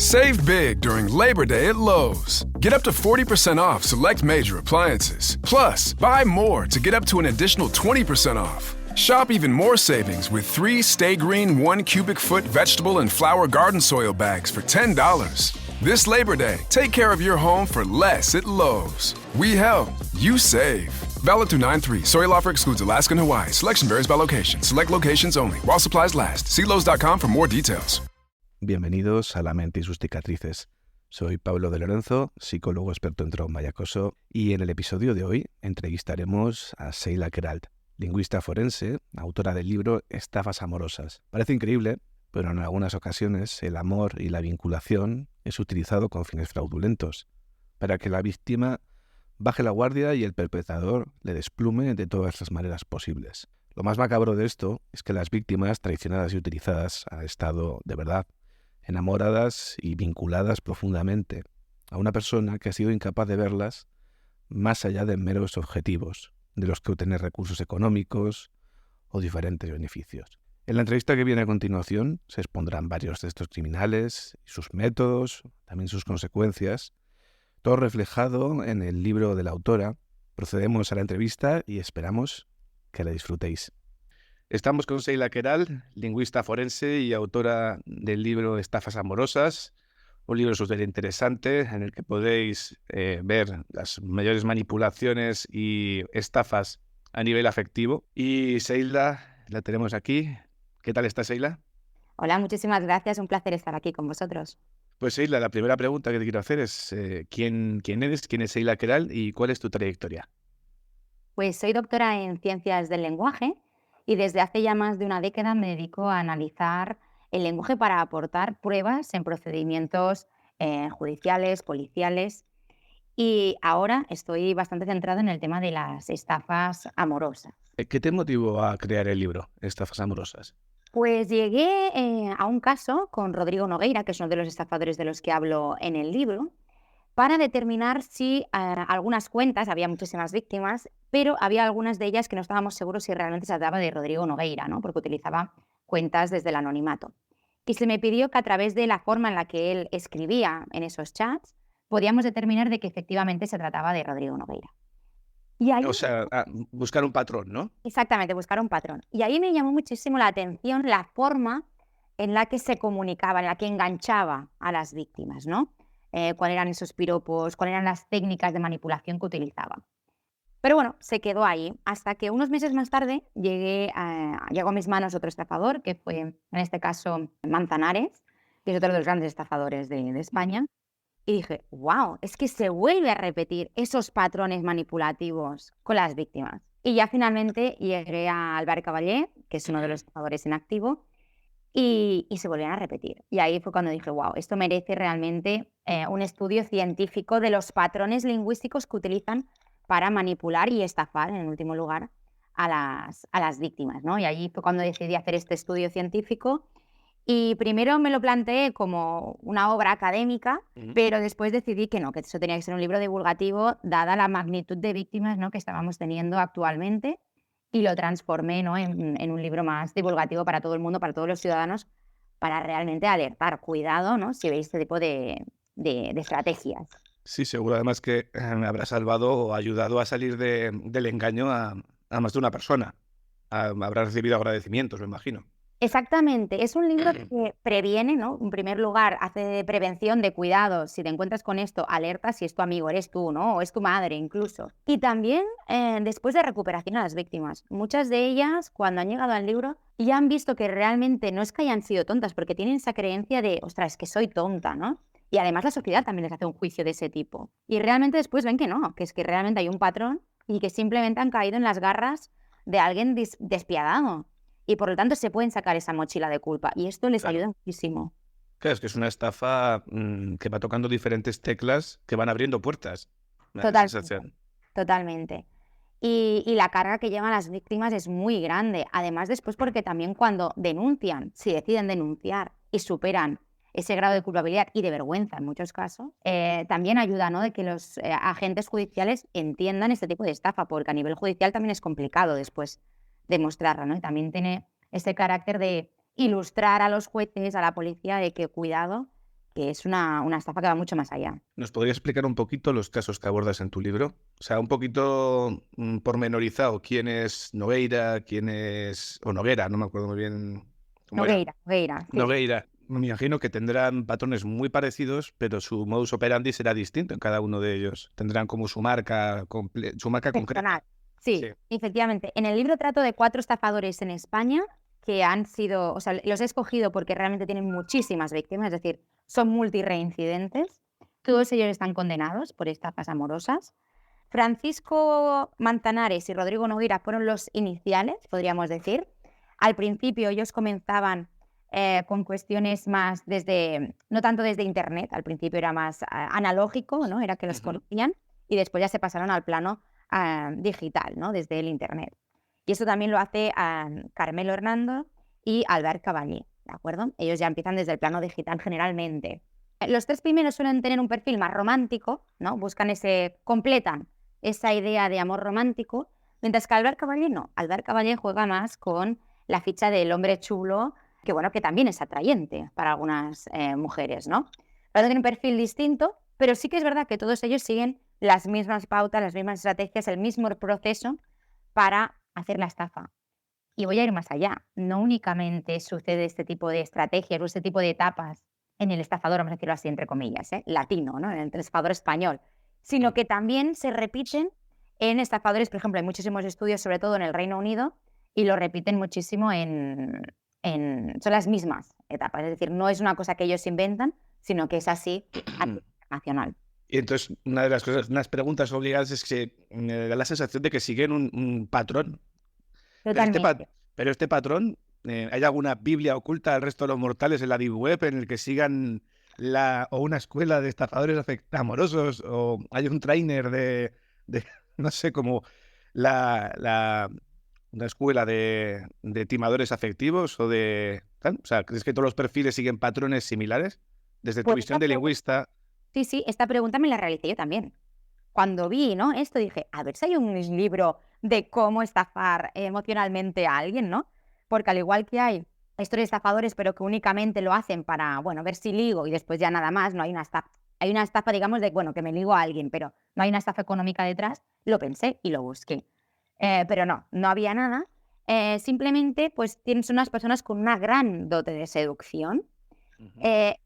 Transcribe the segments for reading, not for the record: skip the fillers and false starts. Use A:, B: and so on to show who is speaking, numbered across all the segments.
A: Save big during Labor Day at Lowe's. Get up to 40% off select major appliances. Plus, buy more to get up to an additional 20% off. Shop even more savings with 3 Stay Green 1 cubic foot vegetable and flower garden soil bags for $10. This Labor Day, take care of your home for less at Lowe's. We help, you save. Valid through 9/3. Soil offer excludes Alaska and Hawaii. Selection varies by location. Select locations only. While supplies last. See Lowe's.com for more details.
B: Bienvenidos a La mente y sus cicatrices. Soy Pablo de Lorenzo, psicólogo experto en trauma y acoso, y en el episodio de hoy entrevistaremos a Sheila Queralt, lingüista forense, autora del libro Estafas amorosas. Parece increíble, pero en algunas ocasiones el amor y la vinculación es utilizado con fines fraudulentos, para que la víctima baje la guardia y el perpetrador le desplume de todas las maneras posibles. Lo más macabro de esto es que las víctimas traicionadas y utilizadas han estado, de verdad, enamoradas y vinculadas profundamente a una persona que ha sido incapaz de verlas más allá de meros objetivos, de los que obtener recursos económicos o diferentes beneficios. En la entrevista que viene a continuación se expondrán varios de estos criminales, sus métodos, también sus consecuencias, todo reflejado en el libro de la autora. Procedemos a la entrevista y esperamos que la disfrutéis. Estamos con Sheila Queralt, lingüista forense y autora del libro Estafas amorosas, un libro súper interesante en el que podéis ver las mayores manipulaciones y estafas a nivel afectivo. Y Sheila, la tenemos aquí. ¿Qué tal está, Sheila?
C: Hola, muchísimas gracias. Un placer estar aquí con vosotros.
B: Pues Sheila, la primera pregunta que te quiero hacer es ¿quién eres? ¿Quién es Sheila Queralt y cuál es tu trayectoria?
C: Pues soy doctora en Ciencias del Lenguaje y desde hace ya más de una década me dedico a analizar el lenguaje para aportar pruebas en procedimientos judiciales, policiales, y ahora estoy bastante centrada en el tema de las estafas amorosas.
B: ¿Qué te motivó a crear el libro Estafas amorosas?
C: Pues llegué a un caso con Rodrigo Nogueira, que es uno de los estafadores de los que hablo en el libro, para determinar si algunas cuentas, había muchísimas víctimas, pero había algunas de ellas que no estábamos seguros si realmente se trataba de Rodrigo Nogueira, ¿no? Porque utilizaba cuentas desde el anonimato. Y se me pidió que a través de la forma en la que él escribía en esos chats, podíamos determinar de que efectivamente se trataba de Rodrigo Nogueira. Y ahí,
B: O sea, buscar un patrón, ¿no?
C: exactamente, buscar un patrón. Y ahí me llamó muchísimo la atención la forma en la que se comunicaba, en la que enganchaba a las víctimas, ¿no? Cuáles eran esos piropos, cuáles eran las técnicas de manipulación que utilizaba. Pero bueno, se quedó ahí, hasta que unos meses más tarde llegó a mis manos otro estafador, que fue en este caso Manzanares, que es otro de los grandes estafadores de España. Y dije, wow, es que se vuelve a repetir esos patrones manipulativos con las víctimas. Y ya finalmente llegué a Albert Cavallé, que es uno de los estafadores en activo, y se volvieron a repetir. Y ahí fue cuando dije, wow, esto merece realmente un estudio científico de los patrones lingüísticos que utilizan para manipular y estafar, en último lugar, a las víctimas, ¿no? Y allí fue cuando decidí hacer este estudio científico. Y primero me lo planteé como una obra académica, pero después decidí que no, que eso tenía que ser un libro divulgativo, dada la magnitud de víctimas, ¿no?, que estábamos teniendo actualmente, y lo transformé, ¿no?, en un libro más divulgativo para todo el mundo, para todos los ciudadanos, para realmente alertar, cuidado, ¿no?, si veis este tipo de estrategias.
B: Sí, seguro además que me habrá salvado o ayudado a salir del engaño a más de una persona. Habrá recibido agradecimientos, me imagino.
C: Exactamente, es un libro que previene, ¿no? En primer lugar, hace de prevención, de cuidado. Si te encuentras con esto, alerta si es tu amigo, eres tú, ¿no? O es tu madre incluso. Y también después de recuperación a las víctimas. Muchas de ellas, cuando han llegado al libro, ya han visto que realmente no es que hayan sido tontas, porque tienen esa creencia de, ostras, es que soy tonta, ¿no? Y además la sociedad también les hace un juicio de ese tipo. Y realmente después ven que no, que es que realmente hay un patrón y que simplemente han caído en las garras de alguien despiadado. Y por lo tanto se pueden sacar esa mochila de culpa. Y esto les ayuda muchísimo.
B: Claro, es que es una estafa que va tocando diferentes teclas que van abriendo puertas.
C: Totalmente. Y la carga que llevan las víctimas es muy grande. Además, después porque también cuando denuncian, si deciden denunciar y superan ese grado de culpabilidad y de vergüenza en muchos casos, también ayuda, ¿no?, de que los agentes judiciales entiendan este tipo de estafa, porque a nivel judicial también es complicado después demostrarla, ¿no? Y también tiene ese carácter de ilustrar a los jueces, a la policía, de que cuidado, que es una estafa que va mucho más allá.
B: ¿Nos podrías explicar un poquito los casos que abordas en tu libro? O sea, un poquito pormenorizado. ¿Quién es Nogueira? ¿Quién es... o Noguera? No me acuerdo muy bien cómo era.
C: Nogueira, sí.
B: Nogueira. Me imagino que tendrán patrones muy parecidos, pero su modus operandi será distinto en cada uno de ellos. Tendrán como su marca concreta.
C: Personal. Sí,
B: Sí.
C: efectivamente. En el libro trato de 4 estafadores en España que han sido, o sea, los he escogido porque realmente tienen muchísimas víctimas, es decir, son multireincidentes. Todos ellos están condenados por estafas amorosas. Francisco Manzanares y Rodrigo Nogueira fueron los iniciales, podríamos decir. Al principio ellos comenzaban con cuestiones más no tanto desde internet, al principio era más analógico, ¿no? Era que los conocían, y después ya se pasaron al plano digital, ¿no? Desde el internet. Y eso también lo hace Carmelo Hernando y Albert Cavallé, ¿de acuerdo? Ellos ya empiezan desde el plano digital generalmente. Los 3 primeros suelen tener un perfil más romántico, ¿no? Completan esa idea de amor romántico, mientras que Albert Cavallé no. Albert Cavallé juega más con la ficha del hombre chulo, que bueno, que también es atrayente para algunas mujeres, ¿no? Pero tiene un perfil distinto, pero sí que es verdad que todos ellos siguen las mismas pautas, las mismas estrategias, el mismo proceso para hacer la estafa. Y voy a ir más allá. No únicamente sucede este tipo de estrategias o este tipo de etapas en el estafador, vamos a decirlo así, entre comillas, latino, ¿no? En el estafador español, sino que también se repiten en estafadores. Por ejemplo, hay muchísimos estudios, sobre todo en el Reino Unido, y lo repiten muchísimo son las mismas etapas. Es decir, no es una cosa que ellos inventan, sino que es así a nivel internacional.
B: Y entonces, unas preguntas obligadas es que me da la sensación de que siguen un patrón.
C: Totalmente.
B: Pero este patrón, ¿hay alguna Biblia oculta al resto de los mortales en la Deep Web en el que sigan o una escuela de estafadores amorosos, o hay un trainer de no sé, como una escuela de timadores afectivos o o sea, ¿crees que todos los perfiles siguen patrones similares? Desde tu
C: Pues
B: visión de lingüista.
C: Sí, esta pregunta me la realicé yo también. Cuando vi, ¿no?, esto, dije, a ver si hay un libro de cómo estafar emocionalmente a alguien, ¿no? Porque al igual que hay historias de estafadores, pero que únicamente lo hacen para, bueno, ver si ligo y después ya nada más, no hay una estafa. Hay una estafa, digamos, de, bueno, que me ligo a alguien, pero no hay una estafa económica detrás. Lo pensé y lo busqué. Pero no había nada. Simplemente, pues, son unas personas con una gran dote de seducción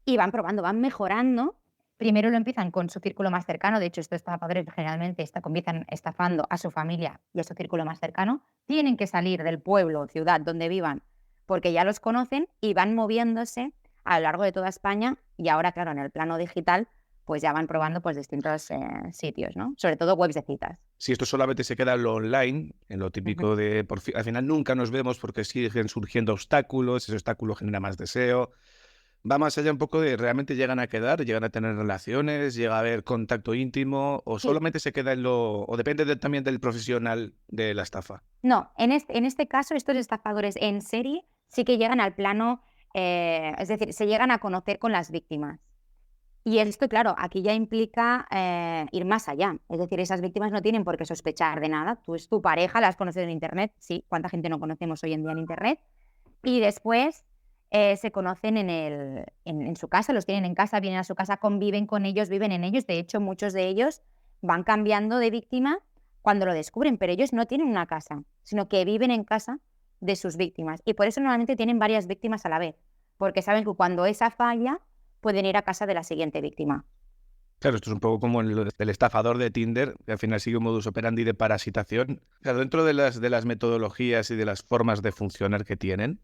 C: y van probando, van mejorando. Primero lo empiezan con su círculo más cercano. De hecho, estos estafadores generalmente comienzan estafando a su familia y a su círculo más cercano. Tienen que salir del pueblo o ciudad donde vivan porque ya los conocen y van moviéndose a lo largo de toda España. Y ahora, claro, en el plano digital, pues ya van probando pues distintos sitios, ¿no? Sobre todo webs de citas.
B: Si esto solamente se queda en lo online, en lo típico de al final nunca nos vemos porque siguen surgiendo obstáculos, ese obstáculo genera más deseo. Va más allá un poco de realmente llegan a quedar, llegan a tener relaciones, llega a haber contacto íntimo, o solamente se queda en o depende también del profesional de la estafa.
C: No, en este caso, estos estafadores en serie sí que llegan al plano, es decir, se llegan a conocer con las víctimas. Y esto, claro, aquí ya implica ir más allá. Es decir, esas víctimas no tienen por qué sospechar de nada. Tú es tu pareja, la has conocido en internet. Sí, ¿cuánta gente no conocemos hoy en día en internet? Y después se conocen en su casa, los tienen en casa, vienen a su casa, conviven con ellos, viven en ellos. De hecho, muchos de ellos van cambiando de víctima cuando lo descubren, pero ellos no tienen una casa, sino que viven en casa de sus víctimas. Y por eso normalmente tienen varias víctimas a la vez, porque saben que cuando esa falla, pueden ir a casa de la siguiente víctima.
B: Claro, esto es un poco como el estafador de Tinder, que al final sigue un modus operandi de parasitación. Claro, dentro de las metodologías y de las formas de funcionar que tienen,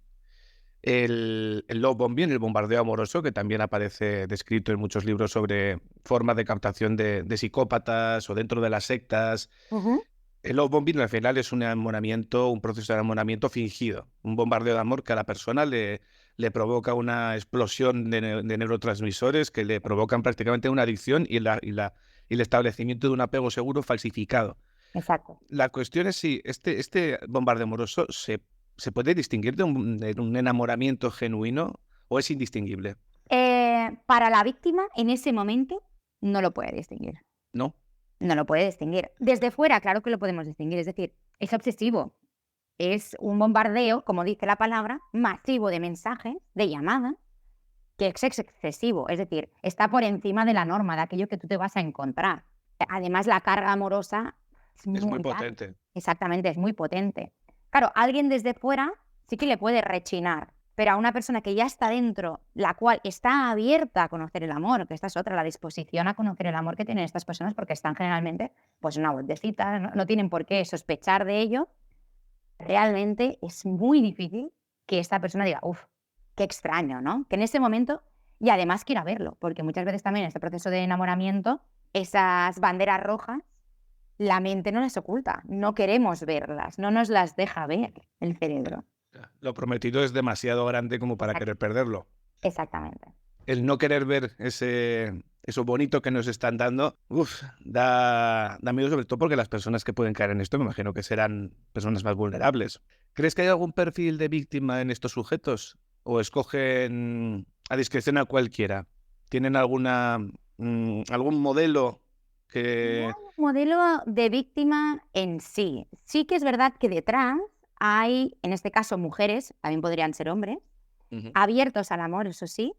B: el love bombing, el bombardeo amoroso, que también aparece descrito en muchos libros sobre formas de captación de psicópatas o dentro de las sectas. El love bombing al final es un proceso de enamoramiento fingido, un bombardeo de amor que a la persona le provoca una explosión de neurotransmisores que le provocan prácticamente una adicción y el establecimiento de un apego seguro falsificado.
C: Exacto.
B: La cuestión es si este bombardeo amoroso se puede distinguir de un enamoramiento genuino o es indistinguible.
C: Para la víctima, en ese momento, no lo puede distinguir.
B: ¿No?
C: No lo puede distinguir. Desde fuera, claro que lo podemos distinguir. Es decir, es obsesivo. Es un bombardeo, como dice la palabra, masivo de mensajes, de llamadas, que es excesivo, es decir, está por encima de la norma, de aquello que tú te vas a encontrar. Además, la carga amorosa es
B: Es muy
C: muy alta.
B: potente.
C: Exactamente, es muy potente. Claro, alguien desde fuera sí que le puede rechinar, pero a una persona que ya está dentro, la cual está abierta a conocer el amor, que esta es otra, la disposición a conocer el amor que tienen estas personas, porque están generalmente pues en una vueltecita, no tienen por qué sospechar de ello, realmente es muy difícil que esta persona diga, uff, qué extraño, ¿no? Que en ese momento, y además quiera verlo, porque muchas veces también en este proceso de enamoramiento, esas banderas rojas, la mente no las oculta, no queremos verlas, no nos las deja ver el cerebro.
B: Lo prometido es demasiado grande como para querer perderlo.
C: Exactamente.
B: El no querer ver eso bonito que nos están dando, da miedo, sobre todo porque las personas que pueden caer en esto me imagino que serán personas más vulnerables. ¿Crees que hay algún perfil de víctima en estos sujetos? ¿O escogen a discreción a cualquiera? ¿Tienen algún modelo que...?
C: No hay un modelo de víctima en sí. Sí que es verdad que detrás hay, en este caso, mujeres, también podrían ser hombres, abiertos al amor, eso sí,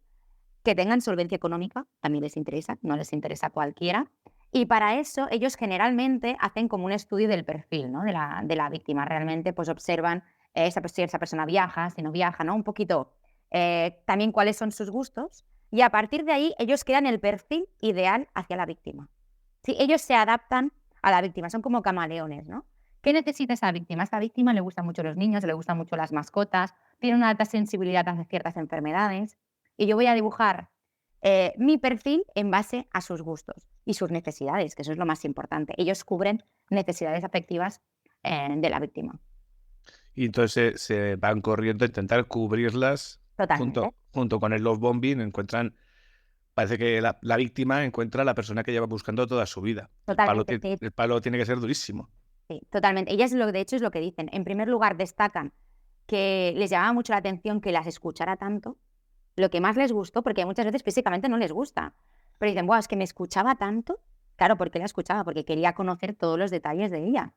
C: que tengan solvencia económica, también les interesa, no les interesa a cualquiera. Y para eso ellos generalmente hacen como un estudio del perfil, ¿no? de la víctima. Realmente pues observan si esa persona viaja, si no viaja, ¿no? Un poquito también cuáles son sus gustos. Y a partir de ahí ellos crean el perfil ideal hacia la víctima. ¿Sí? Ellos se adaptan a la víctima, son como camaleones, ¿no? ¿Qué necesita esa víctima? A esta víctima le gustan mucho los niños, le gustan mucho las mascotas, tiene una alta sensibilidad hacia ciertas enfermedades. Y yo voy a dibujar mi perfil en base a sus gustos y sus necesidades, que eso es lo más importante. Ellos cubren necesidades afectivas de la víctima.
B: Y entonces se van corriendo a intentar cubrirlas
C: Totalmente.
B: junto con el love bombing. Parece que la víctima encuentra a la persona que lleva buscando toda su vida.
C: Totalmente.
B: El palo tiene que ser durísimo.
C: Sí, totalmente. Ellas de hecho es lo que dicen. En primer lugar destacan que les llamaba mucho la atención que las escuchara tanto. Lo que más les gustó, porque muchas veces físicamente no les gusta, pero dicen, wow, es que me escuchaba tanto. Claro, ¿por qué la escuchaba? Porque quería conocer todos los detalles de ella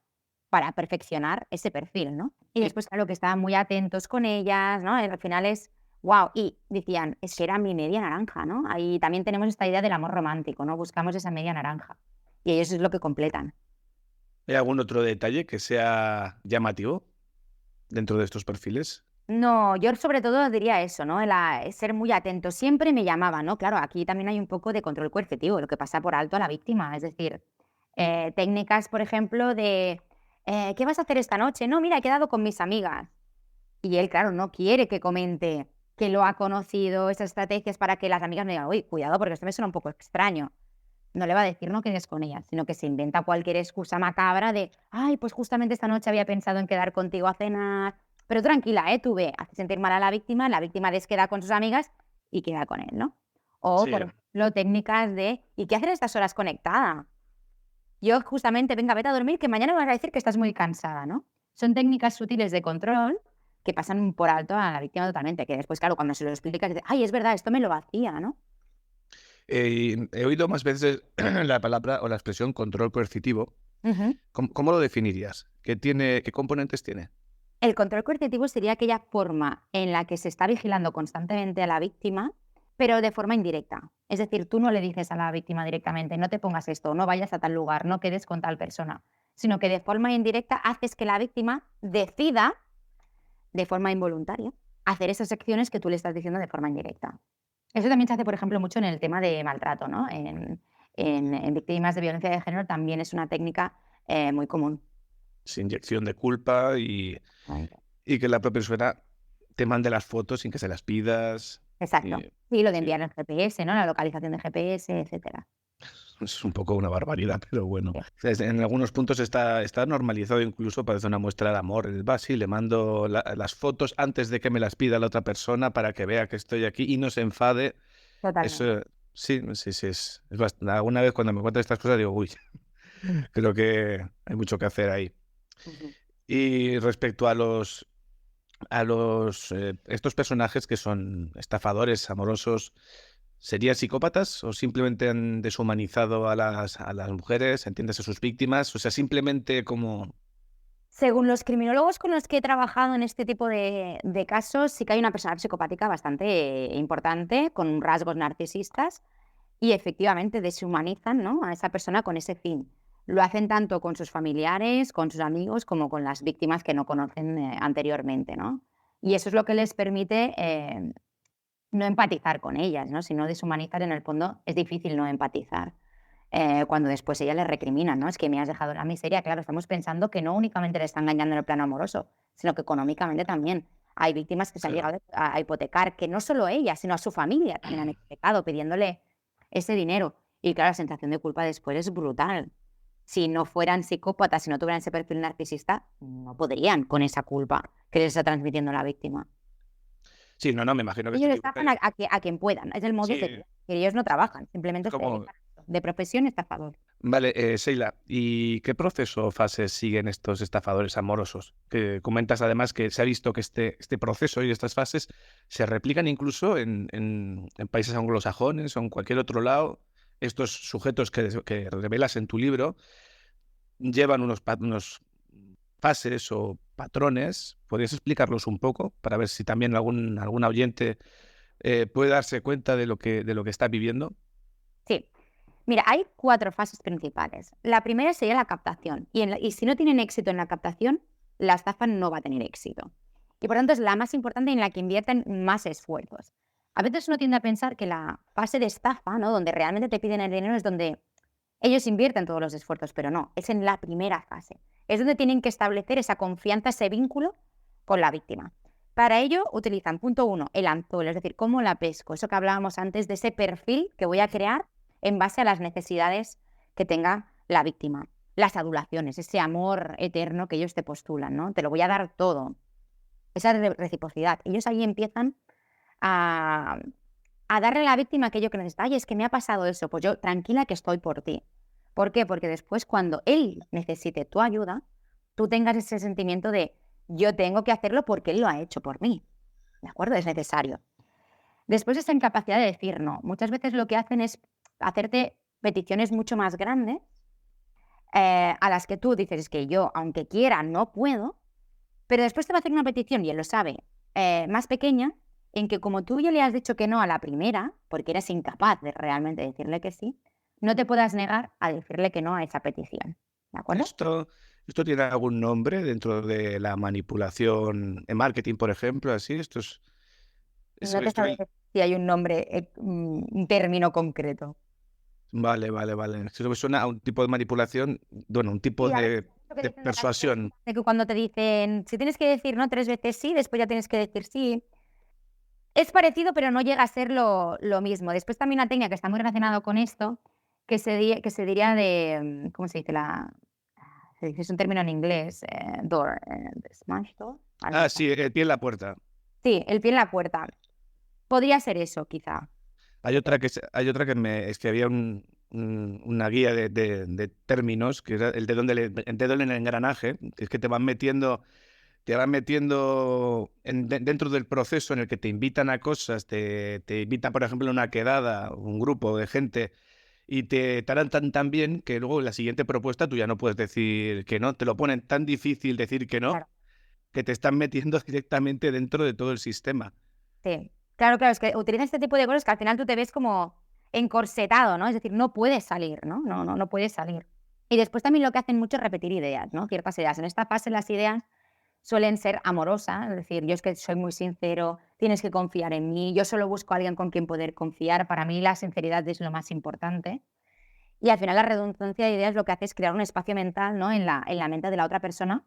C: para perfeccionar ese perfil, ¿no? Y después, claro, que estaban muy atentos con ellas, ¿no? Al final es, wow, y decían, es que era mi media naranja, ¿no? Ahí también tenemos esta idea del amor romántico, ¿no? Buscamos esa media naranja y ellos es lo que completan.
B: ¿Hay algún otro detalle que sea llamativo dentro de estos perfiles?
C: No, yo sobre todo diría eso, ¿no? Ser muy atento. Siempre me llamaba, ¿no? Claro, aquí también hay un poco de control coercitivo, lo que pasa por alto a la víctima. Es decir, técnicas, por ejemplo, de ¿qué vas a hacer esta noche? No, mira, he quedado con mis amigas. Y él, claro, no quiere que comente que lo ha conocido, esas estrategias para que las amigas me digan, uy, cuidado, porque esto me suena un poco extraño. No le va a decir no quedes con ella, sino que se inventa cualquier excusa macabra de, ay, pues justamente esta noche había pensado en quedar contigo a cenar. Pero tranquila, tú ve, hace sentir mal a la víctima desqueda con sus amigas y queda con él, ¿no? O,
B: Sí.
C: por ejemplo, técnicas de, ¿y qué hacer a estas horas conectada? Yo justamente, venga, vete a dormir, que mañana me vas a decir que estás muy cansada, ¿no? Son técnicas sutiles de control que pasan por alto a la víctima totalmente, que después, claro, cuando se lo explicas, dice, ay, es verdad, esto me lo hacía, ¿no?
B: He oído más veces la palabra o la expresión control coercitivo. ¿Cómo lo definirías? ¿Qué componentes tiene?
C: El control coercitivo sería aquella forma en la que se está vigilando constantemente a la víctima, pero de forma indirecta. Es decir, tú no le dices a la víctima directamente, no te pongas esto, no vayas a tal lugar, no quedes con tal persona, sino que de forma indirecta haces que la víctima decida, de forma involuntaria, hacer esas acciones que tú le estás diciendo de forma indirecta. Eso también se hace, por ejemplo, mucho en el tema de maltrato, ¿no? En víctimas de violencia de género también es una técnica muy común.
B: Sin inyección de culpa y que la propia persona te mande las fotos sin que se las pidas.
C: Exacto. Sí, lo de enviar el GPS, ¿no? La localización de GPS, etcétera.
B: Es un poco una barbaridad, pero bueno. En algunos puntos está normalizado, incluso parece una muestra de amor. Va, sí, le mando las fotos antes de que me las pida la otra persona para que vea que estoy aquí y no se enfade.
C: Totalmente.
B: Eso, sí. Es bastante. Alguna vez cuando me cuentan estas cosas digo, uy, creo que hay mucho que hacer ahí. Y respecto a estos personajes que son estafadores amorosos, ¿serían psicópatas o simplemente han deshumanizado a las mujeres, entiendes, a sus víctimas? O sea, simplemente como...
C: Según los criminólogos con los que he trabajado en este tipo de casos, sí que hay una persona psicopática bastante importante, con rasgos narcisistas, y efectivamente deshumanizan, ¿no?, a esa persona con ese fin. Lo hacen tanto con sus familiares, con sus amigos, como con las víctimas que no conocen anteriormente, ¿no? Y eso es lo que les permite no empatizar con ellas, ¿no? Si no deshumanizar, en el fondo es difícil no empatizar. Cuando después ella le recrimina, ¿no? Es que me has dejado en la miseria. Claro, estamos pensando que no únicamente le está engañando en el plano amoroso, sino que económicamente también. Hay víctimas que se han
B: Claro.
C: llegado a hipotecar, que no solo ella, sino a su familia también han hipotecado pidiéndole ese dinero. Y claro, la sensación de culpa después es brutal. Si no fueran psicópatas, si no tuvieran ese perfil narcisista, no podrían con esa culpa que les está transmitiendo la víctima.
B: Sí, no, me imagino que este
C: Ellos
B: tipo
C: estafan a quien puedan, es el modus de
B: sí,
C: vida, que ellos no trabajan,
B: es
C: simplemente se
B: como
C: dedican a eso. De profesión estafador.
B: vale, Sheila, ¿y qué proceso o fases siguen estos estafadores amorosos? Que comentas además que se ha visto que este proceso y estas fases se replican incluso en países anglosajones o en cualquier otro lado. Estos sujetos que revelas en tu libro llevan unos fases o patrones. ¿Podrías explicarlos un poco para ver si también algún oyente puede darse cuenta de lo que está viviendo?
C: Sí. Mira, hay 4 fases principales. La primera sería la captación, y si no tienen éxito en la captación, la estafa no va a tener éxito. Y por tanto es la más importante en la que invierten más esfuerzos. A veces uno tiende a pensar que la fase de estafa, ¿no?, donde realmente te piden el dinero, es donde ellos invierten todos los esfuerzos, pero no, es en la primera fase. Es donde tienen que establecer esa confianza, ese vínculo con la víctima. Para ello utilizan, punto 1, el anzuelo, es decir, cómo la pesco, eso que hablábamos antes de ese perfil que voy a crear en base a las necesidades que tenga la víctima. Las adulaciones, ese amor eterno que ellos te postulan, ¿no? Te lo voy a dar todo. Esa reciprocidad. Ellos ahí empiezan a, a darle a la víctima aquello que necesita. Oye, es que me ha pasado eso, pues yo tranquila que estoy por ti. ¿Por qué? Porque después cuando él necesite tu ayuda, tú tengas ese sentimiento de yo tengo que hacerlo porque él lo ha hecho por mí. ¿De acuerdo? Es necesario. Después esa incapacidad de decir no. Muchas veces lo que hacen es hacerte peticiones mucho más grandes, a las que tú dices: "Es que yo, aunque quiera, no puedo", pero después te va a hacer una petición, y él lo sabe, más pequeña, en que como tú ya le has dicho que no a la primera, porque eres incapaz de realmente decirle que sí, no te puedas negar a decirle que no a esa petición, ¿de acuerdo?
B: ¿Esto tiene algún nombre dentro de la manipulación en marketing, por ejemplo, así?
C: No te
B: Esto
C: sabré decir si hay un nombre, un término concreto.
B: vale. Esto me suena a un tipo de manipulación, bueno, un tipo
C: Sí, a veces lo que
B: de
C: dicen de las
B: persuasión.
C: de que cuando te dicen: "Si tienes que decir no 3 veces sí, después ya tienes que decir sí". Es parecido, pero no llega a ser lo mismo. Después también una técnica que está muy relacionado con esto, que se diría de, ¿cómo se dice? Se dice, es un término en inglés, door, the smash door, algo
B: Ah,
C: así.
B: sí, el pie en la puerta.
C: Sí, el pie en la puerta. Podría ser eso, quizá.
B: Es que había una guía de términos, que era el dedo en el engranaje, que es que te van metiendo dentro del proceso en el que te invitan a cosas, te invitan, por ejemplo, a una quedada, un grupo de gente, y te harán tan bien que luego en la siguiente propuesta tú ya no puedes decir que no, te lo ponen tan difícil decir que no,
C: Claro,
B: que te están metiendo directamente dentro de todo el sistema.
C: sí. Claro, es que utilizan este tipo de cosas que al final tú te ves como encorsetado, ¿no? Es decir, no puedes salir, ¿no? No puedes salir. Y después también lo que hacen mucho es repetir ideas, ¿no? Ciertas ideas. En esta fase las ideas suelen ser amorosas, es decir, yo es que soy muy sincero, tienes que confiar en mí, yo solo busco a alguien con quien poder confiar, para mí la sinceridad es lo más importante. Y al final la redundancia de ideas lo que hace es crear un espacio mental, ¿no?, en la mente de la otra persona,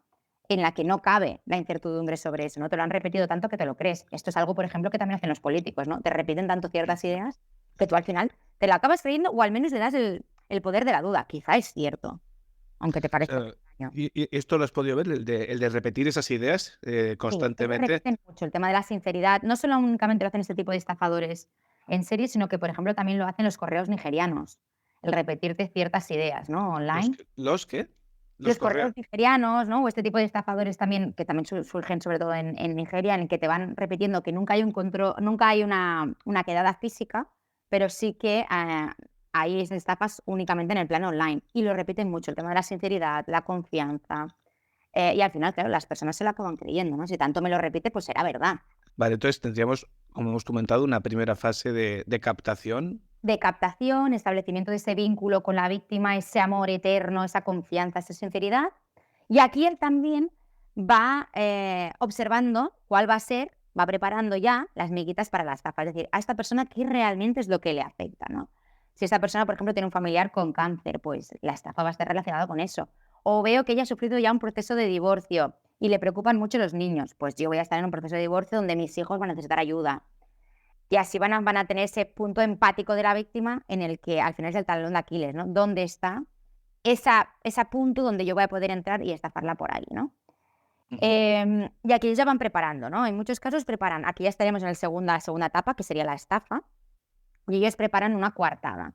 C: en la que no cabe la incertidumbre sobre eso, ¿no? Te lo han repetido tanto que te lo crees. Esto es algo, por ejemplo, que también hacen los políticos, ¿no? Te repiten tanto ciertas ideas que tú al final te la acabas creyendo, o al menos le das el poder de la duda. Quizá es cierto, aunque te
B: O
C: parezca
B: sea,
C: extraño.
B: y esto lo has podido ver, el de repetir esas ideas
C: Sí, ellos
B: constantemente.
C: repiten mucho el tema de la sinceridad. No solo únicamente lo hacen este tipo de estafadores en serie, sino que, por ejemplo, también lo hacen los correos nigerianos, el repetirte ciertas ideas, ¿no?, online.
B: ¿Los qué? Los
C: Los
B: correos.
C: correos nigerianos, ¿no?, o este tipo de estafadores también, que también surgen sobre todo en Nigeria, en el que te van repitiendo que nunca hay un control, nunca hay una quedada física, pero sí que, hay estafas únicamente en el plano online, y lo repiten mucho, el tema de la sinceridad, la confianza, Y al final, claro, las personas se lo acaban creyendo, ¿no? Si tanto me lo repite, pues será verdad.
B: Vale, entonces tendríamos, como hemos comentado, una primera fase de captación.
C: De captación, establecimiento de ese vínculo con la víctima, ese amor eterno, esa confianza, esa sinceridad. Y aquí él también va observando cuál va a ser, va preparando ya las miguitas para la estafa. Es decir, a esta persona qué realmente es lo que le afecta, ¿no? Si esta persona, por ejemplo, tiene un familiar con cáncer, pues la estafa va a estar relacionada con eso. O veo que ella ha sufrido ya un proceso de divorcio y le preocupan mucho los niños, pues yo voy a estar en un proceso de divorcio donde mis hijos van a necesitar ayuda. Y así van a tener ese punto empático de la víctima en el que al final es el talón de Aquiles, ¿no? ¿Dónde está ese punto donde yo voy a poder entrar y estafarla por ahí, ¿no? Y aquí ya van preparando, ¿no? En muchos casos preparan, aquí ya estaremos en la segunda etapa, que sería la estafa, y ellos preparan una coartada.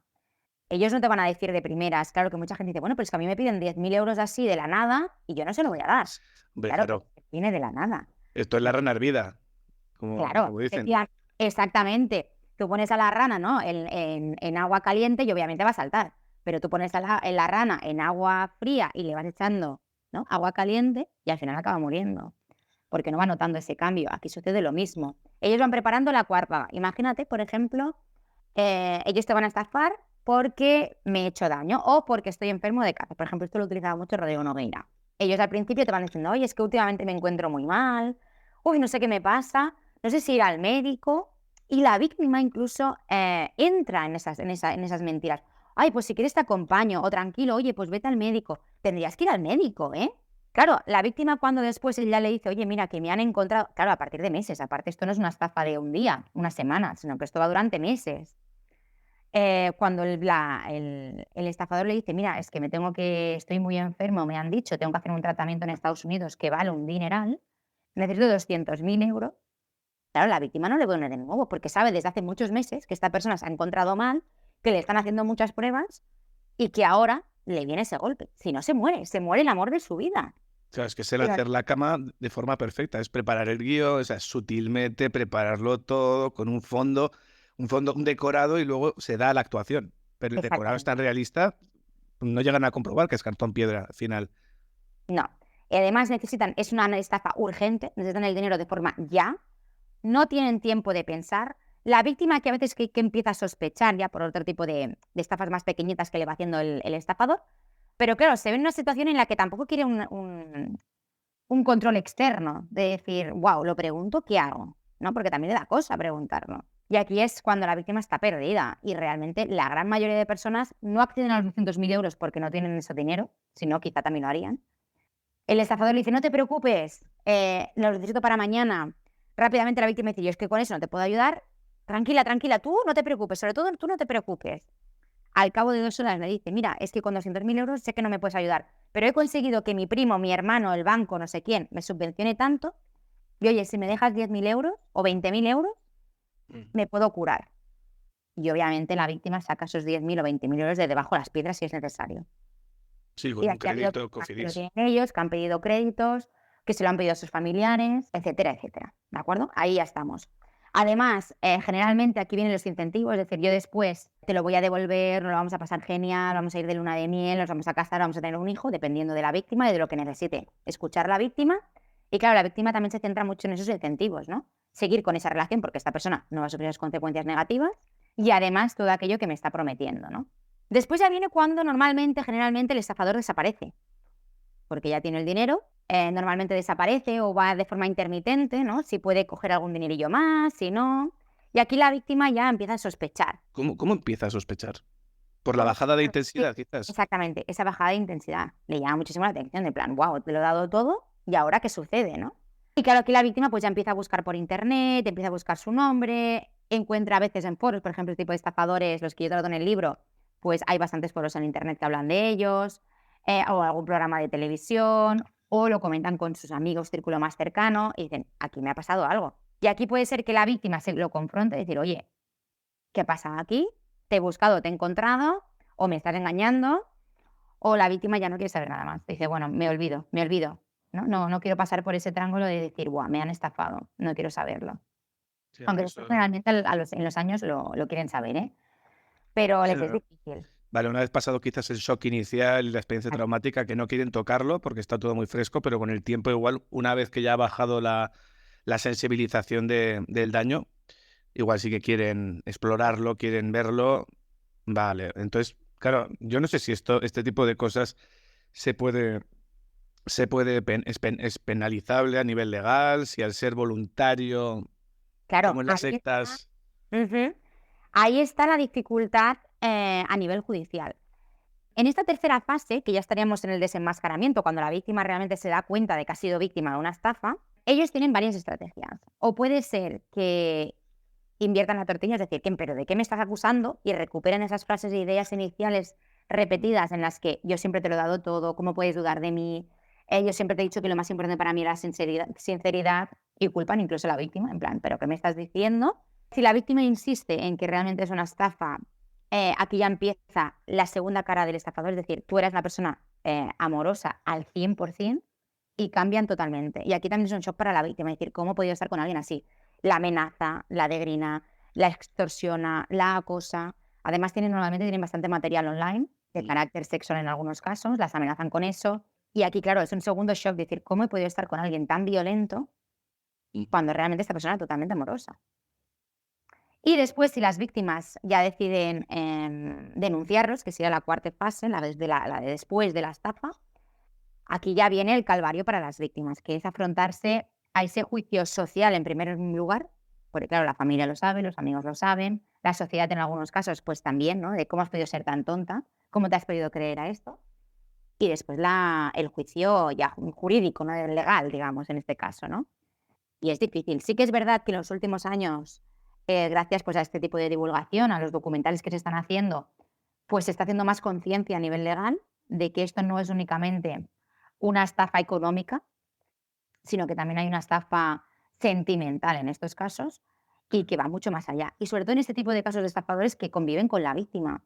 C: Ellos no te van a decir de primeras, claro que mucha gente dice, bueno, pero es que a mí me piden 10.000 euros así de la nada y yo no se lo voy a dar.
B: Hombre,
C: Claro,
B: claro,
C: que viene de la nada.
B: esto es la rana hervida,
C: Claro,
B: como dicen.
C: exactamente. Tú pones a la rana, ¿no? en agua caliente y obviamente va a saltar. Pero tú pones a la rana en agua fría y le vas echando, ¿no? Agua caliente y al final acaba muriendo. Porque no va notando ese cambio. Aquí sucede lo mismo. Ellos van preparando la coartada. Imagínate, por ejemplo, ellos te van a estafar porque me he hecho daño o porque estoy enfermo de cáncer. Por ejemplo, esto lo utilizaba mucho Rodrigo Nogueira. Ellos al principio te van diciendo, oye, es que últimamente me encuentro muy mal, uy, no sé qué me pasa, no sé si ir al médico. Y la víctima incluso entra en esas mentiras. Ay, pues si quieres te acompaño, o tranquilo, oye, pues vete al médico. Tendrías que ir al médico, ¿eh? Claro, la víctima cuando después ella le dice, oye, mira, que me han encontrado, claro, a partir de meses, aparte esto no es una estafa de un día, una semana, sino que esto va durante meses. Cuando el estafador le dice, mira, es que estoy muy enfermo, me han dicho, tengo que hacer un tratamiento en Estados Unidos que vale un dineral, necesito 200.000 euros. Claro, la víctima no le pone de nuevo, porque sabe desde hace muchos meses que esta persona se ha encontrado mal, que le están haciendo muchas pruebas y que ahora le viene ese golpe. Si no, se muere el amor de su vida.
B: Claro, es que es el hacer la cama de forma perfecta, es preparar el guión, o sea, sutilmente prepararlo todo con un fondo, un decorado y luego se da la actuación. Pero el decorado es tan realista, no llegan a comprobar que es cartón piedra al final.
C: No. Y además es una estafa urgente, necesitan el dinero de forma ya, no tienen tiempo de pensar. La víctima que a veces que empieza a sospechar ya por otro tipo de estafas más pequeñitas que le va haciendo el estafador, pero claro, se ve en una situación en la que tampoco quiere un control externo, de decir, wow, lo pregunto, ¿qué hago? ¿No? Porque también le da cosa preguntarlo. Y aquí es cuando la víctima está perdida y realmente la gran mayoría de personas no acceden a los 200.000 euros porque no tienen ese dinero, si no, quizá también lo harían. El estafador le dice, no te preocupes, lo necesito para mañana. Rápidamente la víctima dice, yo es que con eso no te puedo ayudar. Tranquila, tú no te preocupes, sobre todo tú no te preocupes. Al cabo de 2 horas le dice, mira, es que con 200.000 euros sé que no me puedes ayudar, pero he conseguido que mi primo, mi hermano, el banco, no sé quién, me subvencione tanto, y oye, si me dejas 10.000 euros o 20.000 euros, me puedo curar. Y obviamente la víctima saca esos 10.000 o 20.000 euros de debajo de las piedras si es necesario.
B: Sí, con
C: Y
B: un
C: aquí ha habido
B: crédito
C: personas que lo
B: Cofidis.
C: tienen ellos, que han pedido créditos, que se lo han pedido a sus familiares, etcétera, etcétera. ¿De acuerdo? Ahí ya estamos. Además, generalmente aquí vienen los incentivos, es decir, yo después te lo voy a devolver, nos lo vamos a pasar genial, vamos a ir de luna de miel, nos vamos a casar, vamos a tener un hijo, dependiendo de la víctima y de lo que necesite. Escuchar a la víctima. Y claro, la víctima también se centra mucho en esos incentivos, ¿no? Seguir con esa relación porque esta persona no va a sufrir las consecuencias negativas y además todo aquello que me está prometiendo, ¿no? Después ya viene cuando generalmente el estafador desaparece, porque ya tiene el dinero, normalmente desaparece o va de forma intermitente, ¿no? Si puede coger algún dinerillo más, si no. Y aquí la víctima ya empieza a sospechar.
B: ¿Cómo empieza a sospechar? ¿Por la bajada de intensidad, quizás?
C: Exactamente, esa bajada de intensidad le llama muchísimo la atención, de plan, wow, te lo he dado todo y ahora qué sucede, ¿no? Y claro, aquí la víctima pues ya empieza a buscar por internet, empieza a buscar su nombre, encuentra a veces en foros, por ejemplo, el tipo de estafadores, los que yo trato en el libro, pues hay bastantes foros en internet que hablan de ellos, o algún programa de televisión, o lo comentan con sus amigos, círculo más cercano, y dicen, aquí me ha pasado algo. Y aquí puede ser que la víctima se lo confronte y decir, oye, ¿qué pasa aquí? Te he buscado, te he encontrado, o me estás engañando, o la víctima ya no quiere saber nada más. Dice, bueno, me olvido, no quiero pasar por ese triángulo de decir, buah, me han estafado, no quiero saberlo.
B: Sí,
C: Aunque
B: eso,
C: después generalmente en los años lo quieren saber, ¿eh? Pero les es
B: claro.
C: difícil.
B: Vale, una vez pasado quizás el shock inicial y la experiencia traumática, que no quieren tocarlo porque está todo muy fresco, pero con el tiempo igual, una vez que ya ha bajado la sensibilización del daño, igual sí que quieren explorarlo, quieren verlo. Vale, entonces, claro, yo no sé si este tipo de cosas se puede, es penalizable a nivel legal, si al ser voluntario,
C: Claro,
B: como en las
C: ahí está.
B: sectas.
C: Ujú. Ahí está la dificultad a nivel judicial. En esta tercera fase, que ya estaríamos en el desenmascaramiento, cuando la víctima realmente se da cuenta de que ha sido víctima de una estafa, ellos tienen varias estrategias. O puede ser que inviertan la tortilla, es decir, ¿pero de qué me estás acusando? Y recuperen esas frases e ideas iniciales repetidas en las que yo siempre te lo he dado todo, ¿cómo puedes dudar de mí? Yo siempre te he dicho que lo más importante para mí era sinceridad, y culpan incluso a la víctima, en plan, ¿pero qué me estás diciendo? Si la víctima insiste en que realmente es una estafa, aquí ya empieza la segunda cara del estafador, es decir, tú eres una persona amorosa al 100% y cambian totalmente. Y aquí también es un shock para la víctima, es decir, ¿cómo he podido estar con alguien así? La amenaza, la degrina, la extorsiona, la acosa. Además, normalmente tienen bastante material online de carácter sexual en algunos casos, las amenazan con eso. Y aquí, claro, es un segundo shock, decir, ¿cómo he podido estar con alguien tan violento cuando realmente esta persona es totalmente amorosa? Y después, si las víctimas ya deciden denunciarlos, que sería la cuarta fase, la de después de la estafa, aquí ya viene el calvario para las víctimas, que es afrontarse a ese juicio social en primer lugar, porque claro, la familia lo sabe, los amigos lo saben, la sociedad en algunos casos pues también, ¿no? De cómo has podido ser tan tonta, cómo te has podido creer a esto. Y después el juicio ya jurídico, ¿no? Legal, digamos, en este caso, ¿no? Y es difícil. Sí que es verdad que en los últimos años, gracias pues a este tipo de divulgación, a los documentales que se están haciendo, pues se está haciendo más conciencia a nivel legal de que esto no es únicamente una estafa económica, sino que también hay una estafa sentimental en estos casos y que va mucho más allá. Y sobre todo en este tipo de casos de estafadores que conviven con la víctima.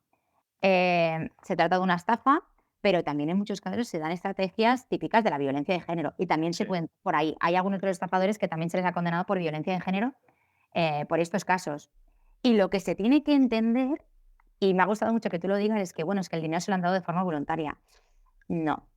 C: Se trata de una estafa, pero también en muchos casos se dan estrategias típicas de la violencia de género y también se pueden, por ahí, hay algunos de los estafadores que también se les ha condenado por violencia de género por estos casos. Y lo que se tiene que entender, y me ha gustado mucho que tú lo digas, es que, bueno, es que el dinero se lo han dado de forma voluntaria. No.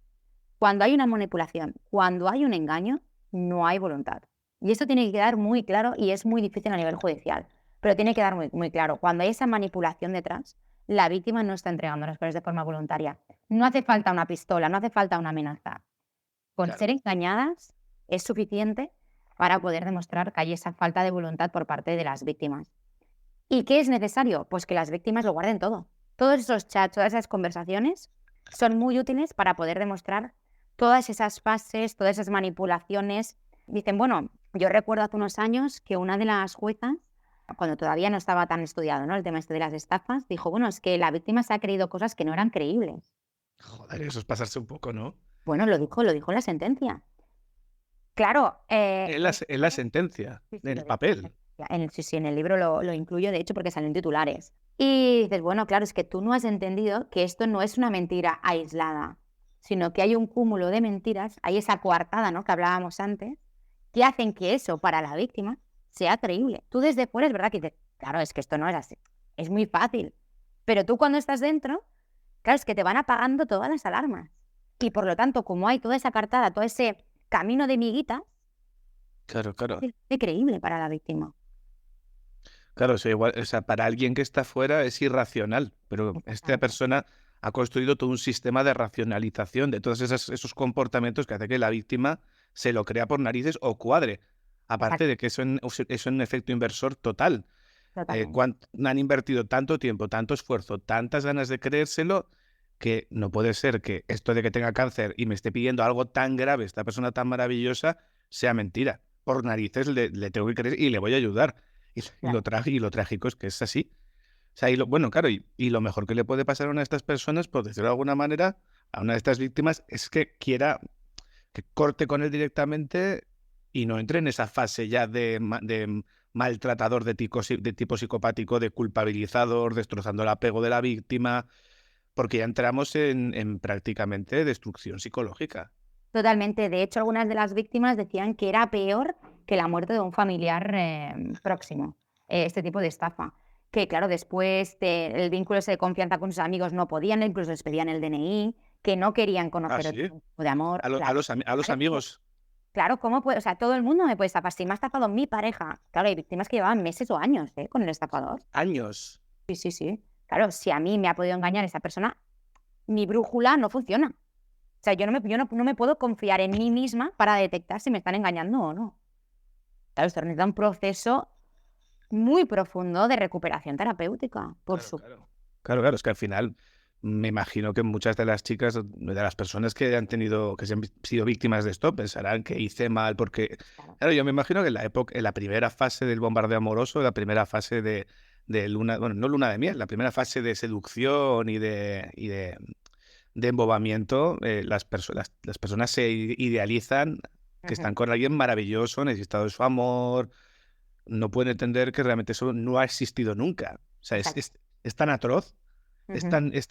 C: Cuando hay una manipulación, cuando hay un engaño, no hay voluntad. Y esto tiene que quedar muy claro y es muy difícil a nivel judicial, pero tiene que quedar muy, muy claro. Cuando hay esa manipulación detrás, la víctima no está entregando las cosas de forma voluntaria. No hace falta una pistola, no hace falta una amenaza. Con ser engañadas es suficiente para poder demostrar que hay esa falta de voluntad por parte de las víctimas. ¿Y qué es necesario? Pues que las víctimas lo guarden todo. Todos esos chats, todas esas conversaciones son muy útiles para poder demostrar todas esas fases, todas esas manipulaciones. Dicen, bueno, yo recuerdo hace unos años que una de las juezas, cuando todavía no estaba tan estudiado, ¿no?, el tema este de las estafas, dijo, bueno, es que la víctima se ha creído cosas que no eran creíbles.
B: Joder, eso es pasarse un poco, ¿no?
C: Bueno, lo dijo en la sentencia. Claro.
B: En la sentencia,
C: Sí,
B: en
C: lo
B: el
C: dijo
B: papel.
C: sí, en el libro lo incluyo, de hecho, porque salen titulares. Y dices, bueno, claro, es que tú no has entendido que esto no es una mentira aislada, sino que hay un cúmulo de mentiras, hay esa coartada, ¿no?, que hablábamos antes, que hacen que eso para la víctima sea creíble. Tú desde fuera es verdad que dices, claro, es que esto no es así, es muy fácil. Pero tú cuando estás dentro, claro, es que te van apagando todas las alarmas. Y por lo tanto, como hay toda esa cartada, todo ese camino de miguitas,
B: Claro, claro.
C: es creíble para la víctima.
B: Claro, igual, o sea, para alguien que está fuera es irracional, pero esta persona ha construido todo un sistema de racionalización de todos esos comportamientos que hace que la víctima se lo crea por narices o cuadre. Aparte de que eso es un efecto inversor total. Han invertido tanto tiempo, tanto esfuerzo, tantas ganas de creérselo, que no puede ser que esto de que tenga cáncer y me esté pidiendo algo tan grave, esta persona tan maravillosa, sea mentira. Por narices le tengo que creer y le voy a ayudar. Y lo trágico es que es así. O sea, bueno, claro, y lo mejor que le puede pasar a una de estas personas, por decirlo de alguna manera, a una de estas víctimas, es que quiera que corte con él directamente y no entre en esa fase ya de maltratador de tipo psicopático, de culpabilizador, destrozando el apego de la víctima, porque ya entramos en prácticamente destrucción psicológica.
C: Totalmente. De hecho, algunas de las víctimas decían que era peor que la muerte de un familiar próximo, este tipo de estafa. que claro, después el vínculo ese de confianza con sus amigos no podían, incluso les pedían el DNI, que no querían
B: Ah,
C: conocer
B: sí.
C: otro tipo de amor. Claro,
B: A los
C: claro,
B: amigos.
C: claro, ¿cómo puede? O sea, todo el mundo me puede estafar. Si me ha estafado mi pareja, claro, hay víctimas que llevaban meses o años, con el estafador.
B: Años.
C: Sí, sí, sí. Claro, si a mí me ha podido engañar esa persona, mi brújula no funciona. O sea, yo no me puedo confiar en mí misma para detectar si me están engañando o no. Claro, esto necesita un proceso muy profundo de recuperación terapéutica, por supuesto.
B: Claro, es que al final me imagino que muchas de las chicas, de las personas que han tenido, que se han sido víctimas de esto, pensarán que hice mal, porque,
C: Claro.
B: claro, yo me imagino que en la primera fase del bombardeo amoroso, la primera fase de luna, bueno, no luna de miel, la primera fase de seducción de embobamiento, las personas se idealizan que
C: Ujú,
B: están con alguien maravilloso, necesitado de su amor, no pueden entender que realmente eso no ha existido nunca. O sea,
C: exacto.
B: es tan atroz,
C: Ujú.
B: es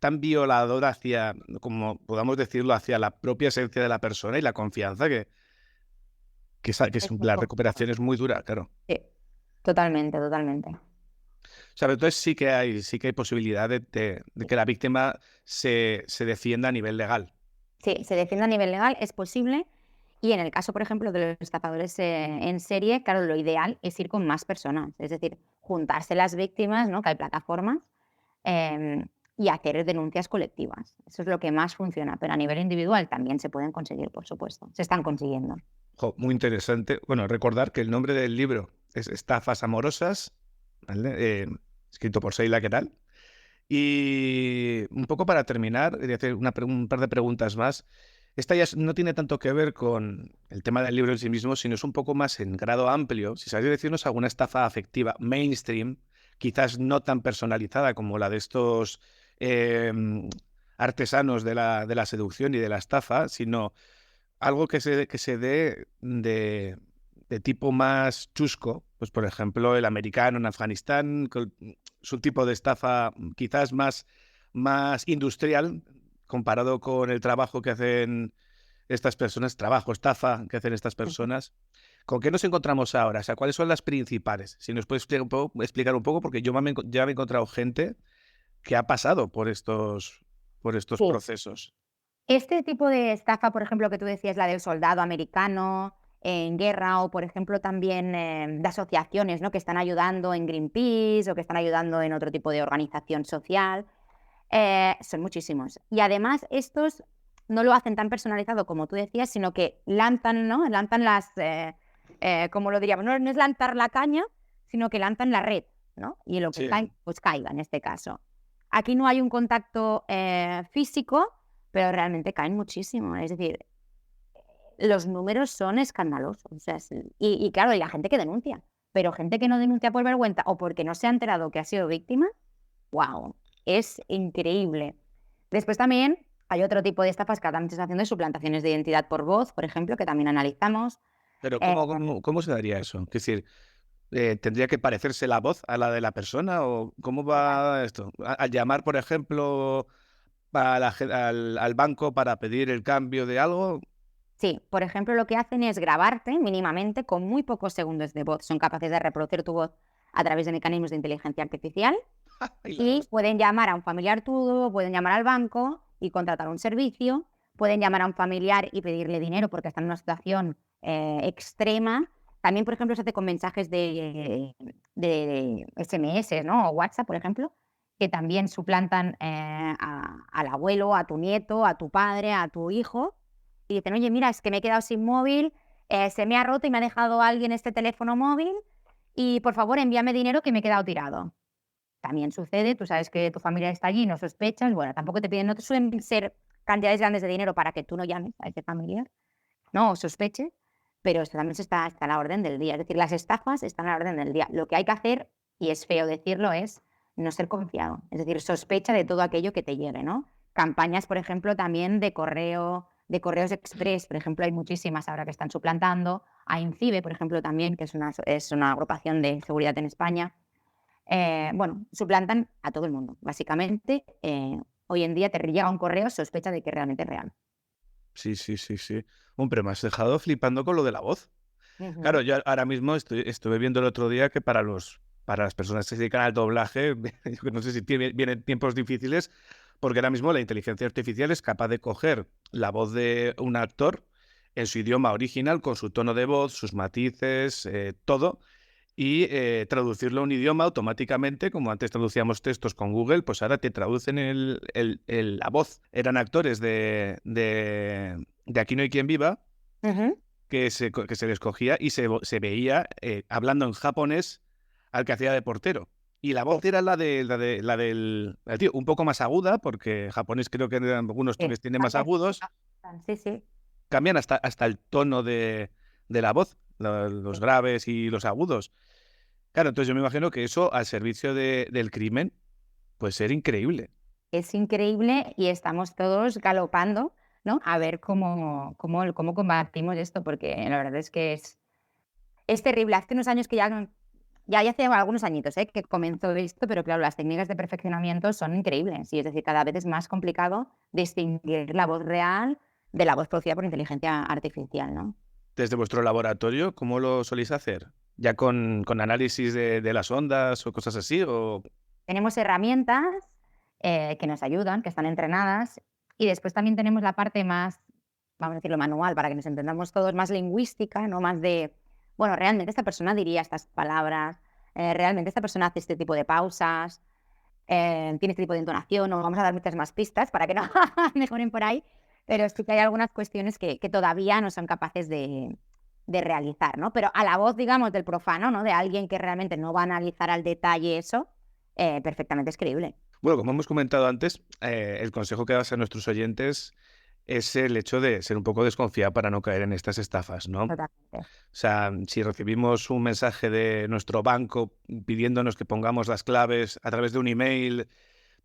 B: tan violador hacia, como podamos decirlo, hacia la propia esencia de la persona y la confianza
C: Es muy
B: la
C: complicado.
B: recuperación es muy dura, claro.
C: Sí, totalmente, totalmente.
B: O sea, pero entonces sí que hay posibilidad de
C: Sí.
B: que la víctima se defienda a nivel legal.
C: Sí, se defiende a nivel legal, es posible. Y en el caso, por ejemplo, de los estafadores en serie, claro, lo ideal es ir con más personas, es decir, juntarse las víctimas, ¿no? Que hay plataformas, em, y hacer denuncias colectivas. Eso es lo que más funciona, pero a nivel individual también se pueden conseguir, por supuesto. Se están consiguiendo.
B: Jo, muy interesante. Bueno, recordar que el nombre del libro es Estafas amorosas, ¿vale? Escrito por Sheila Keral. Y un poco para terminar, quería hacer un par de preguntas más. Esta no tiene tanto que ver con el tema del libro en sí mismo, sino es un poco más en grado amplio. Si sabéis decirnos alguna estafa afectiva mainstream, quizás no tan personalizada como la de estos eh, artesanos de la seducción y de la estafa, sino algo que se dé de tipo más chusco, pues por ejemplo el americano en Afganistán, es un tipo de estafa quizás más industrial comparado con el trabajo que hacen estas personas, trabajo, estafa que hacen estas
C: Ujú.
B: personas. ¿Con qué nos encontramos ahora? O sea, ¿cuáles son las principales? Si nos puedes explicar un poco, porque ya me he encontrado gente que ha pasado por estos
C: Sí.
B: procesos.
C: Este tipo de estafa, por ejemplo, que tú decías, la del soldado americano en guerra, o por ejemplo también de asociaciones, ¿no? Que están ayudando en Greenpeace o que están ayudando en otro tipo de organización social, son muchísimos. Y además estos no lo hacen tan personalizado como tú decías, sino que lanzan, ¿no? Lanzan ¿cómo lo diríamos? No, no es lanzar la caña, sino que lanzan la red, ¿no? Y lo que
B: Sí.
C: cae, pues caiga en este caso. Aquí no hay un contacto físico, pero realmente caen muchísimo. Es decir, los números son escandalosos. O sea, y claro, y la gente que denuncia, pero gente que no denuncia por vergüenza o porque no se ha enterado que ha sido víctima, wow, es increíble. Después también hay otro tipo de estafas que también se está haciendo de suplantaciones de identidad por voz, por ejemplo, que también analizamos.
B: Pero
C: Eh,
B: ¿cómo se daría eso? Es decir, ¿tendría que parecerse la voz a la de la persona o cómo va esto? ¿A llamar, por ejemplo, al banco para pedir el cambio de algo?
C: sí, por ejemplo, lo que hacen es grabarte mínimamente con muy pocos segundos de voz. Son capaces de reproducir tu voz a través de mecanismos de inteligencia artificial.
B: Ay, la
C: Y
B: hostia.
C: pueden llamar a un familiar tuyo, pueden llamar al banco y contratar un servicio, pueden llamar a un familiar y pedirle dinero porque está en una situación extrema. También, por ejemplo, se hace con mensajes de SMS, ¿no? O WhatsApp, por ejemplo, que también suplantan al abuelo, a tu nieto, a tu padre, a tu hijo, y dicen, oye, mira, es que me he quedado sin móvil, se me ha roto y me ha dejado alguien este teléfono móvil y por favor envíame dinero que me he quedado tirado. También sucede, tú sabes que tu familia está allí, no sospechas, bueno, tampoco te piden, no te suelen ser cantidades grandes de dinero para que tú no llames a ese familiar, no, o sospeches, pero esto también está a la orden del día. Es decir, las estafas están a la orden del día. Lo que hay que hacer, y es feo decirlo, es no ser confiado. Es decir, sospecha de todo aquello que te llegue, ¿no? Campañas, por ejemplo, también de correo, de correos express, por ejemplo, hay muchísimas ahora que están suplantando. A INCIBE, por ejemplo, también, que es una agrupación de seguridad en España, bueno, suplantan a todo el mundo. Básicamente, hoy en día te llega un correo, sospecha de que realmente es real.
B: Sí. Hombre, me has dejado flipando con lo de la voz.
C: Ujú.
B: Claro, yo ahora mismo estuve viendo el otro día que para para las personas que se dedican al doblaje, yo no sé si vienen tiempos difíciles, porque ahora mismo la inteligencia artificial es capaz de coger la voz de un actor en su idioma original, con su tono de voz, sus matices, todo, y traducirlo a un idioma automáticamente, como antes traducíamos textos con Google, pues ahora te traducen la voz. Eran actores de Aquí no hay quien viva,
C: Ujú.
B: que se les cogía y se veía hablando en japonés al que hacía de portero. Y la voz era la del tío, un poco más aguda, porque japonés creo que en algunos toques tiene más agudos.
C: Sí, sí.
B: Cambian hasta el tono de la voz, los graves y los agudos. Claro, entonces yo me imagino que eso al servicio del crimen puede ser increíble.
C: Es increíble y estamos todos galopando, ¿no? A ver cómo combatimos esto, porque la verdad es que es terrible. Hace unos años que ya hace algunos añitos, que comenzó esto, pero claro, las técnicas de perfeccionamiento son increíbles y es decir, cada vez es más complicado distinguir la voz real de la voz producida por inteligencia artificial, ¿no?
B: Desde vuestro laboratorio, ¿cómo lo soléis hacer? ¿Ya con análisis de las ondas o cosas así? ¿O
C: Tenemos herramientas que nos ayudan, que están entrenadas, y después también tenemos la parte más, vamos a decirlo, manual, para que nos entendamos todos, más lingüística, ¿no? Más de, bueno, realmente esta persona diría estas palabras, realmente esta persona hace este tipo de pausas, tiene este tipo de entonación, o vamos a dar muchas más pistas para que no mejoren por ahí, pero sí que hay algunas cuestiones que todavía no son capaces de realizar, ¿no? Pero a la voz, digamos, del profano, ¿no? De alguien que realmente no va a analizar al detalle eso, perfectamente es creíble.
B: Bueno, como hemos comentado antes, el consejo que das a nuestros oyentes es el hecho de ser un poco desconfiado para no caer en estas estafas, ¿no? O
C: Totalmente.
B: sea, si recibimos un mensaje de nuestro banco pidiéndonos que pongamos las claves a través de un email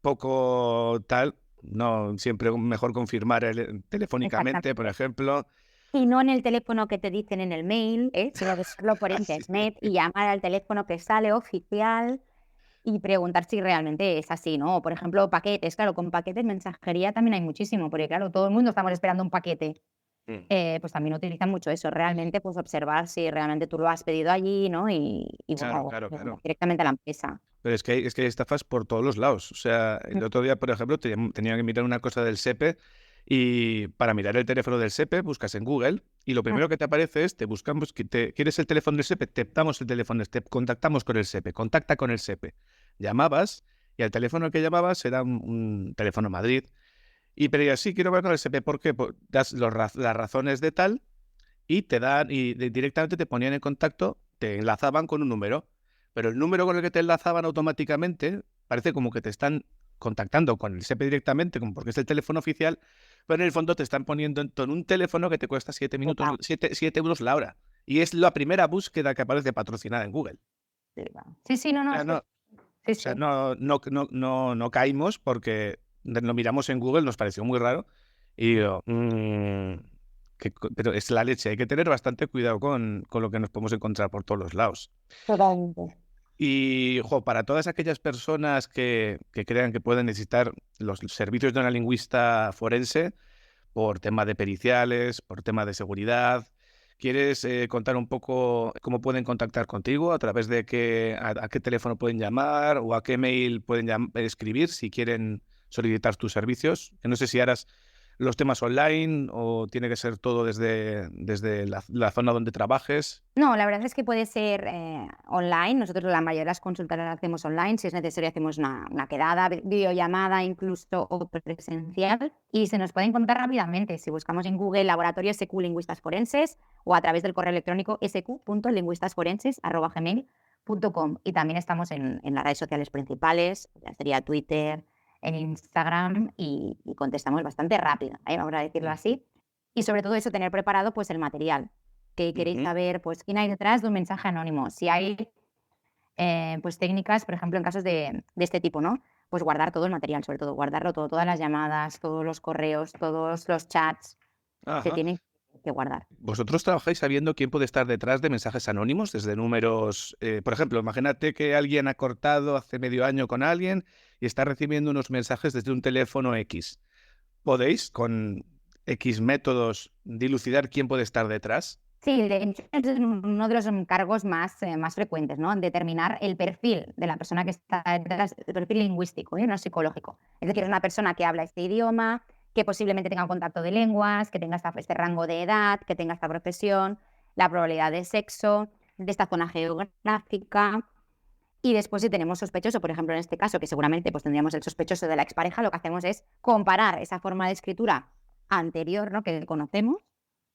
B: poco tal, no, siempre mejor confirmar telefónicamente, por
C: Exactamente.
B: ejemplo.
C: Y no en el teléfono que te dicen en el mail, sino buscarlo por
B: Sí.
C: internet y llamar al teléfono que sale oficial y preguntar si realmente es así, ¿no? O, por ejemplo, paquetes. Claro, con paquetes, mensajería también hay muchísimo, porque claro, todo el mundo estamos esperando un paquete.
B: Mm.
C: Pues también utilizan mucho eso, realmente, pues observar si realmente tú lo has pedido allí, ¿no? Y
B: Claro,
C: bueno,
B: claro, claro.
C: directamente a la empresa.
B: Pero es que hay estafas por todos los lados. O sea, el otro día, por ejemplo, tenía que mirar una cosa del SEPE y para mirar el teléfono del SEPE buscas en Google y lo primero que te aparece es, te buscamos, ¿quieres el teléfono del SEPE? Te damos el teléfono, te contactamos con el SEPE, contacta con el SEPE. Llamabas y el teléfono al que llamabas era un teléfono Madrid y pedías, sí, quiero hablar con el SEPE. ¿Por qué? Pues das las razones de tal y te dan y directamente te ponían en contacto, te enlazaban con un número, pero el número con el que te enlazaban automáticamente parece como que te están contactando con el SEPE directamente, como porque es el teléfono oficial, pero en el fondo te están poniendo en un teléfono que te cuesta 7 minutos,
C: Total.
B: 7 euros la hora. Y es la primera búsqueda que aparece patrocinada en Google.
C: Sí, sí, no,
B: O
C: no,
B: sea, no, o
C: sí,
B: sea,
C: sí.
B: no caímos porque lo miramos en Google, nos pareció muy raro y digo, pero es la leche, hay que tener bastante cuidado con lo que nos podemos encontrar por todos los lados.
C: Totalmente.
B: Y para todas aquellas personas que crean que pueden necesitar los servicios de una lingüista forense por tema de periciales, por tema de seguridad, ¿quieres contar un poco cómo pueden contactar contigo? ¿A través de a qué teléfono pueden llamar o a qué mail pueden escribir si quieren solicitar tus servicios? Que no sé si harás los temas online o tiene que ser todo desde la zona donde trabajes.
C: No, la verdad es que puede ser online. Nosotros la mayoría de las consultas las hacemos online. Si es necesario, hacemos una quedada, videollamada incluso o presencial. Y se nos puede encontrar rápidamente si buscamos en Google Laboratorio SQ Lingüistas Forenses o a través del correo electrónico sq.lingüistasforenses@gmail.com. Y también estamos en las redes sociales principales, ya sería Twitter, en Instagram y contestamos bastante rápido, vamos a decirlo así. Y sobre todo eso, tener preparado pues el material que queréis
B: Ujú.
C: saber, pues, quién hay detrás de un mensaje anónimo. Si hay, pues, técnicas, por ejemplo, en casos de este tipo, ¿no? Pues guardar todo el material, sobre todo, guardarlo todo, todas las llamadas, todos los correos, todos los chats, se
B: Ajá.
C: tienen que guardar.
B: ¿Vosotros trabajáis sabiendo quién puede estar detrás de mensajes anónimos, desde números? Por ejemplo, imagínate que alguien ha cortado hace medio año con alguien y está recibiendo unos mensajes desde un teléfono X. ¿Podéis, con X métodos, dilucidar quién puede estar detrás?
C: Sí, de hecho, es uno de los encargos más frecuentes, ¿no? Determinar el perfil de la persona que está detrás, el perfil lingüístico, no psicológico. Es decir, es una persona que habla este idioma, que posiblemente tenga un contacto de lenguas, que tenga este rango de edad, que tenga esta profesión, la probabilidad de sexo, de esta zona geográfica. Y después, si tenemos sospechoso, por ejemplo, en este caso, que seguramente pues, tendríamos el sospechoso de la expareja, lo que hacemos es comparar esa forma de escritura anterior, ¿no? que conocemos,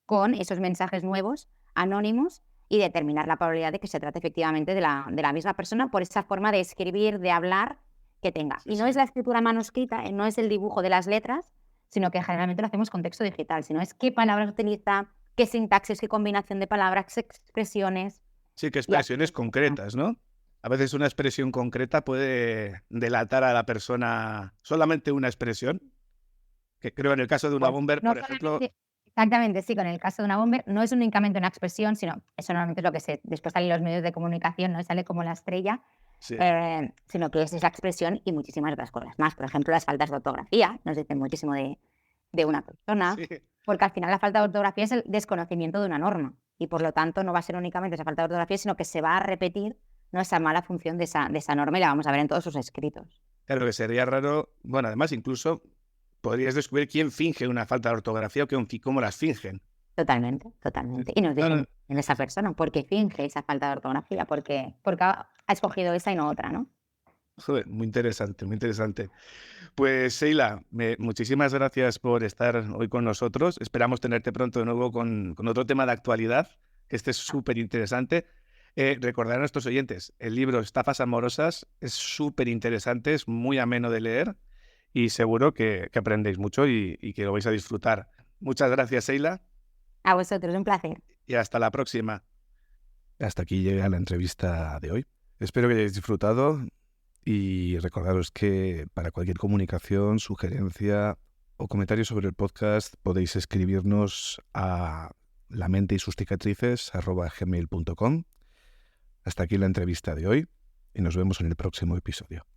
C: con esos mensajes nuevos, anónimos, y determinar la probabilidad de que se trate efectivamente de la misma persona por esa forma de escribir, de hablar que tenga.
B: Sí,
C: Y no
B: sí.
C: es la escritura manuscrita, no es el dibujo de las letras, sino que generalmente lo hacemos con texto digital, sino es qué palabras utiliza, qué sintaxis, qué combinación de palabras, qué expresiones.
B: Sí, que
C: Y así
B: expresiones concretas, ¿no? A veces una expresión concreta puede delatar a la persona, solamente una expresión, que creo en el caso de una
C: pues
B: bomber,
C: no
B: por ejemplo,
C: solamente exactamente, sí, con el caso de una bomber no es únicamente una expresión, sino eso normalmente es lo que después sale en los medios de comunicación, ¿no? Sale como la estrella,
B: sí,
C: sino que es esa expresión y muchísimas otras cosas más. Por ejemplo, las faltas de ortografía nos dicen muchísimo de una persona,
B: sí.
C: porque al final la falta de ortografía es el desconocimiento de una norma y por lo tanto no va a ser únicamente esa falta de ortografía, sino que se va a repetir, ¿no? Esa mala función de esa norma y la vamos a ver en todos sus escritos.
B: Claro que sería raro, bueno, además incluso podrías descubrir quién finge una falta de ortografía o cómo las fingen.
C: Totalmente, totalmente. Y nos
B: No,
C: dicen
B: no,
C: en esa persona por qué finge esa falta de ortografía, porque ha escogido esa y no otra, ¿no?
B: joder, muy interesante, muy interesante. Pues Sheila, muchísimas gracias por estar hoy con nosotros. Esperamos tenerte pronto de nuevo con otro tema de actualidad, que este es súper interesante. Recordar a nuestros oyentes, el libro Estafas Amorosas es súper interesante, es muy ameno de leer y seguro que aprendéis mucho y que lo vais a disfrutar. Muchas gracias, Sheila,
C: A vosotros, un placer.
B: y hasta la próxima. Hasta aquí llega la entrevista de hoy. Espero que hayáis disfrutado y recordaros que para cualquier comunicación, sugerencia o comentario sobre el podcast podéis escribirnos a lamenteysusticicatrices@gmail.com. Hasta aquí la entrevista de hoy y nos vemos en el próximo episodio.